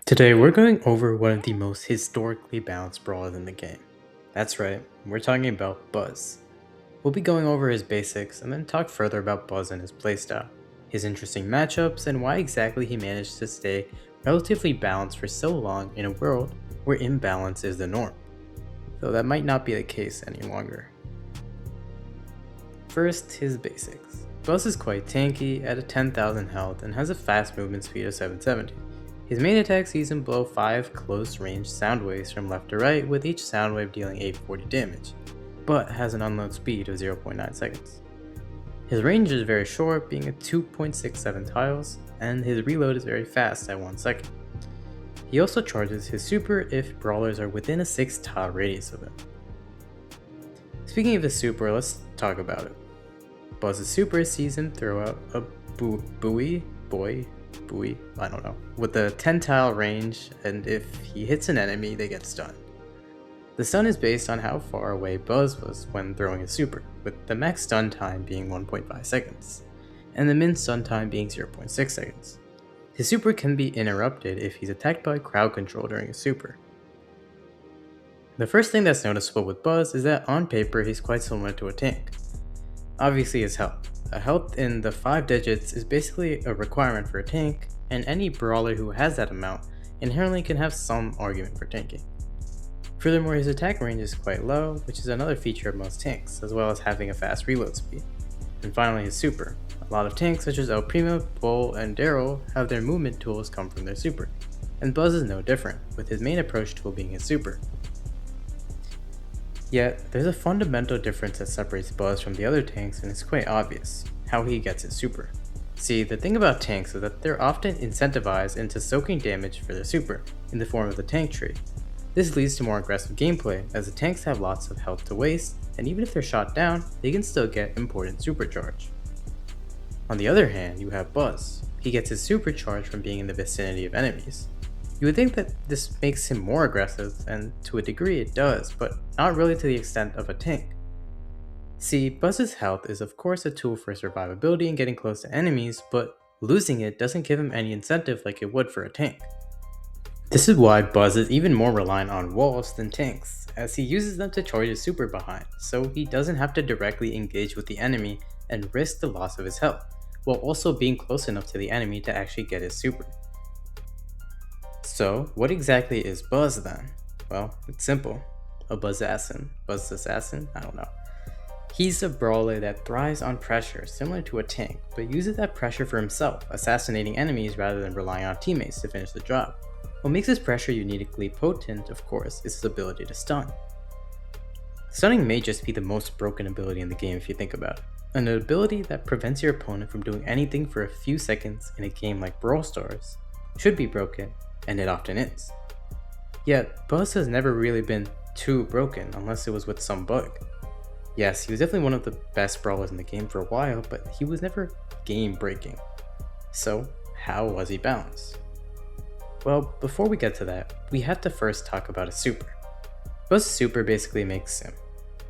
Today we're going over one of the most historically balanced brawlers in the game. That's right, we're talking about Buzz. We'll be going over his basics and then talk further about Buzz and his playstyle, his interesting matchups, and why exactly he managed to stay relatively balanced for so long in a world where imbalance is the norm, though that might not be the case any longer. First, his basics. Buzz is quite tanky at a 10,000 health and has a fast movement speed of 770. His main attack sees him blow 5 close-range sound waves from left to right, with each sound wave dealing 840 damage, but has an unload speed of 0.9 seconds. His range is very short, being at 2.67 tiles, and his reload is very fast at 1 second. He also charges his super if brawlers are within a 6 tile radius of him. Speaking of his super, let's talk about it. Buzz's super sees him throw out a buoy, I don't know, with a 10 tile range, and if he hits an enemy, they get stunned. The stun is based on how far away Buzz was when throwing his super, with the max stun time being 1.5 seconds, and the min stun time being 0.6 seconds. His super can be interrupted if he's attacked by crowd control during his super. The first thing that's noticeable with Buzz is that on paper he's quite similar to a tank. Obviously his health. A health in the 5 digits is basically a requirement for a tank, and any brawler who has that amount inherently can have some argument for tanking. Furthermore, his attack range is quite low, which is another feature of most tanks, as well as having a fast reload speed. And finally, his super. A lot of tanks such as El Primo, Bull, and Daryl have their movement tools come from their super, and Buzz is no different, with his main approach tool being his super. Yet, there's a fundamental difference that separates Buzz from the other tanks, and it's quite obvious: how he gets his super. See, the thing about tanks is that they're often incentivized into soaking damage for their super, in the form of the tank tree. This leads to more aggressive gameplay, as the tanks have lots of health to waste, and even if they're shot down, they can still get important supercharge. On the other hand, you have Buzz. He gets his supercharge from being in the vicinity of enemies. You would think that this makes him more aggressive, and to a degree it does, but not really to the extent of a tank. See, Buzz's health is of course a tool for survivability and getting close to enemies, but losing it doesn't give him any incentive like it would for a tank. This is why Buzz is even more reliant on walls than tanks, as he uses them to charge his super behind, so he doesn't have to directly engage with the enemy and risk the loss of his health, while also being close enough to the enemy to actually get his super. So, what exactly is Buzz then? Well, it's simple. A Buzzassin. Buzz Assassin? I don't know. He's a brawler that thrives on pressure, similar to a tank, but uses that pressure for himself, assassinating enemies rather than relying on teammates to finish the job. What makes his pressure uniquely potent, of course, is his ability to stun. Stunning may just be the most broken ability in the game if you think about it. An ability that prevents your opponent from doing anything for a few seconds in a game like Brawl Stars should be broken, and it often is. Yet, Buzz has never really been too broken unless it was with some bug. Yes, he was definitely one of the best brawlers in the game for a while, but he was never game breaking. So, how was he balanced? Well, before we get to that, we have to first talk about his super. Buzz's super basically makes him.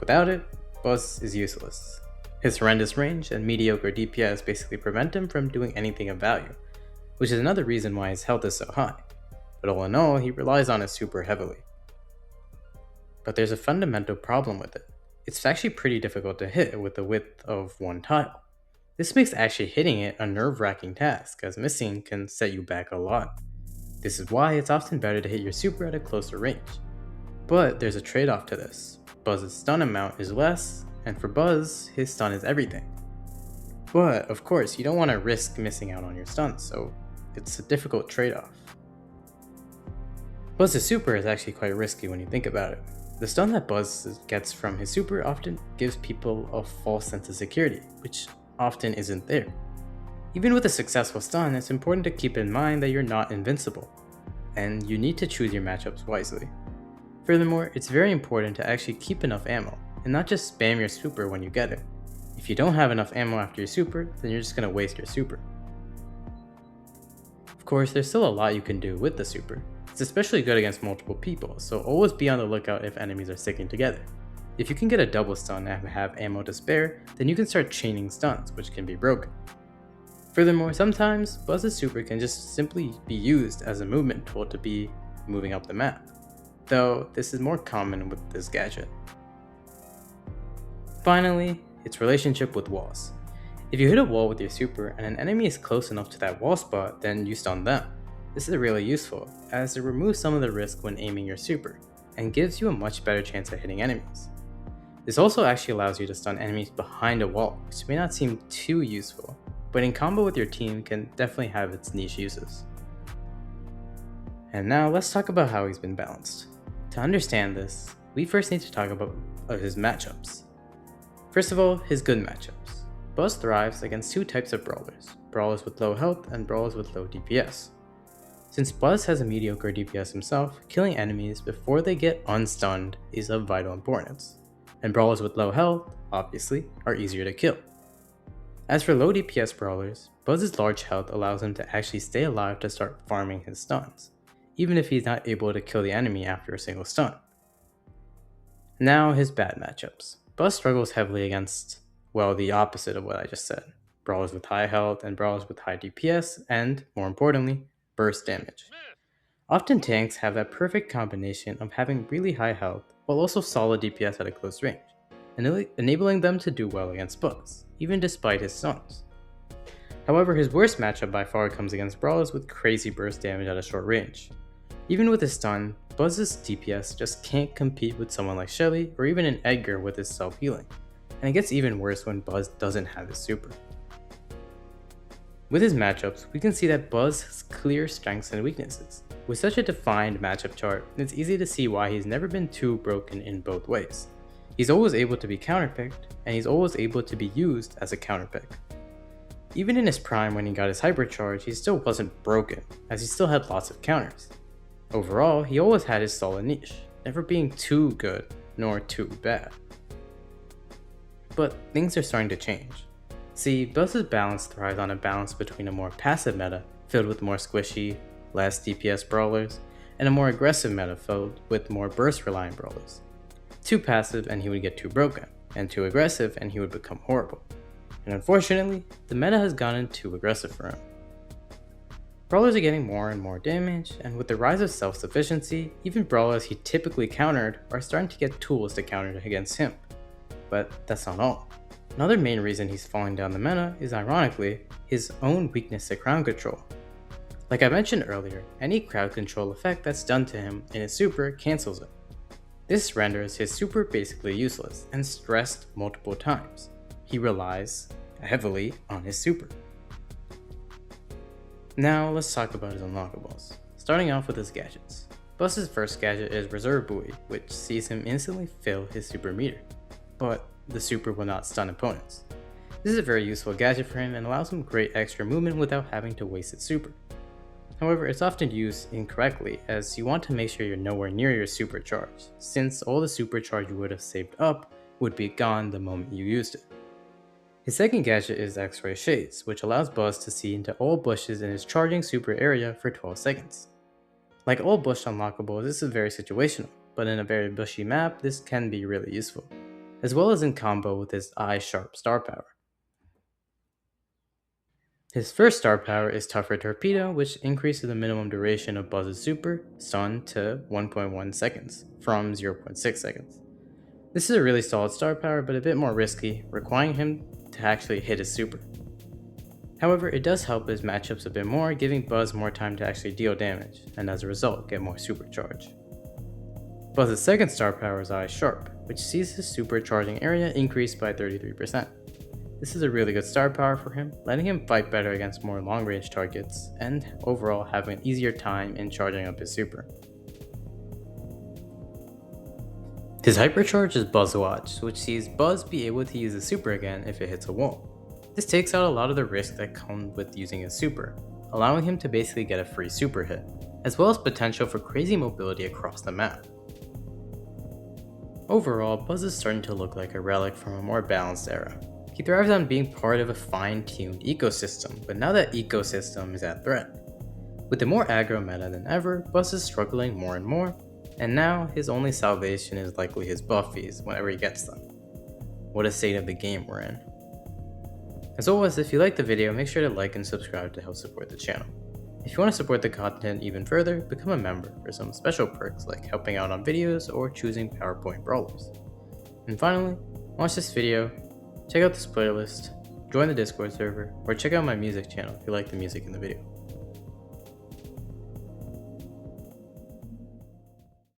Without it, Buzz is useless. His horrendous range and mediocre DPS basically prevent him from doing anything of value, which is another reason why his health is so high. But all in all, he relies on his super heavily. But there's a fundamental problem with it. It's actually pretty difficult to hit with the width of 1 tile. This makes actually hitting it a nerve-wracking task, as missing can set you back a lot. This is why it's often better to hit your super at a closer range. But there's a trade-off to this. Buzz's stun amount is less, and for Buzz, his stun is everything. But of course, you don't want to risk missing out on your stuns, so it's a difficult trade-off. Buzz's super is actually quite risky when you think about it. The stun that Buzz gets from his super often gives people a false sense of security, which often isn't there. Even with a successful stun, it's important to keep in mind that you're not invincible, and you need to choose your matchups wisely. Furthermore, it's very important to actually keep enough ammo, and not just spam your super when you get it. If you don't have enough ammo after your super, then you're just going to waste your super. Of course, there's still a lot you can do with the super. It's especially good against multiple people, so always be on the lookout if enemies are sticking together. If you can get a double stun and have ammo to spare, then you can start chaining stuns, which can be broken. Furthermore, sometimes Buzz's super can just simply be used as a movement tool to be moving up the map, though this is more common with this gadget. Finally, its relationship with walls. If you hit a wall with your super and an enemy is close enough to that wall spot, then you stun them. This is really useful, as it removes some of the risk when aiming your super, and gives you a much better chance at hitting enemies. This also actually allows you to stun enemies behind a wall, which may not seem too useful, but in combo with your team can definitely have its niche uses. And now let's talk about how he's been balanced. To understand this, we first need to talk about his matchups. First of all, his good matchups. Buzz thrives against two types of brawlers, brawlers with low health and brawlers with low DPS. Since Buzz has a mediocre DPS himself, killing enemies before they get unstunned is of vital importance, and brawlers with low health, obviously, are easier to kill. As for low DPS brawlers, Buzz's large health allows him to actually stay alive to start farming his stuns, even if he's not able to kill the enemy after a single stun. Now his bad matchups. Buzz struggles heavily against, well, the opposite of what I just said. Brawlers with high health and brawlers with high DPS and, more importantly, burst damage. Often tanks have that perfect combination of having really high health while also solid DPS at a close range, enabling them to do well against Buzz, even despite his stuns. However, his worst matchup by far comes against brawlers with crazy burst damage at a short range. Even with his stun, Buzz's DPS just can't compete with someone like Shelly or even an Edgar with his self-healing, and it gets even worse when Buzz doesn't have his super. With his matchups, we can see that Buzz has clear strengths and weaknesses. With such a defined matchup chart, it's easy to see why he's never been too broken in both ways. He's always able to be counterpicked, and he's always able to be used as a counterpick. Even in his prime when he got his Hypercharge, he still wasn't broken, as he still had lots of counters. Overall, he always had his solid niche, never being too good, nor too bad. But things are starting to change. See, Buzz's balance thrives on a balance between a more passive meta, filled with more squishy, less DPS brawlers, and a more aggressive meta filled with more burst-reliant brawlers. Too passive and he would get too broken, and too aggressive and he would become horrible. And unfortunately, the meta has gotten too aggressive for him. Brawlers are getting more and more damage, and with the rise of self-sufficiency, even brawlers he typically countered are starting to get tools to counter against him. But that's not all. Another main reason he's falling down the meta is, ironically, his own weakness to crowd control. Like I mentioned earlier, any crowd control effect that's done to him in his super cancels it. This renders his super basically useless and stressed multiple times. He relies heavily on his super. Now let's talk about his unlockables, starting off with his gadgets. Buzz's first gadget is Reserve Buoy, which sees him instantly fill his super meter, but the super will not stun opponents. This is a very useful gadget for him and allows him great extra movement without having to waste its super. However, it's often used incorrectly, as you want to make sure you're nowhere near your supercharge, since all the supercharge you would have saved up would be gone the moment you used it. His second gadget is X-Ray Shades, which allows Buzz to see into all bushes in his charging super area for 12 seconds. Like all bush unlockables, this is very situational, but in a very bushy map, this can be really useful, as well as in combo with his Eye Sharp star power. His first star power is Tougher Torpedo, which increases the minimum duration of Buzz's super stun to 1.1 seconds from 0.6 seconds. This is a really solid star power, but a bit more risky, requiring him to actually hit his super. However, it does help his matchups a bit more, giving Buzz more time to actually deal damage, and as a result, get more supercharge. Buzz's second star power is Eye Sharp, which sees his supercharging area increase by 33%. This is a really good star power for him, letting him fight better against more long-range targets, and overall having an easier time in charging up his super. His Hypercharge is Buzz Watch, which sees Buzz be able to use the super again if it hits a wall. This takes out a lot of the risk that comes with using his super, allowing him to basically get a free super hit, as well as potential for crazy mobility across the map. Overall, Buzz is starting to look like a relic from a more balanced era. He thrives on being part of a fine-tuned ecosystem, but now that ecosystem is at threat. With the more aggro meta than ever, Buzz is struggling more and more, and now his only salvation is likely his buffies whenever he gets them. What a state of the game we're in. As always, if you liked the video, make sure to like and subscribe to help support the channel. If you want to support the content even further, become a member for some special perks like helping out on videos or choosing PowerPoint brawlers. And finally, watch this video, check out this playlist, join the Discord server, or check out my music channel if you like the music in the video.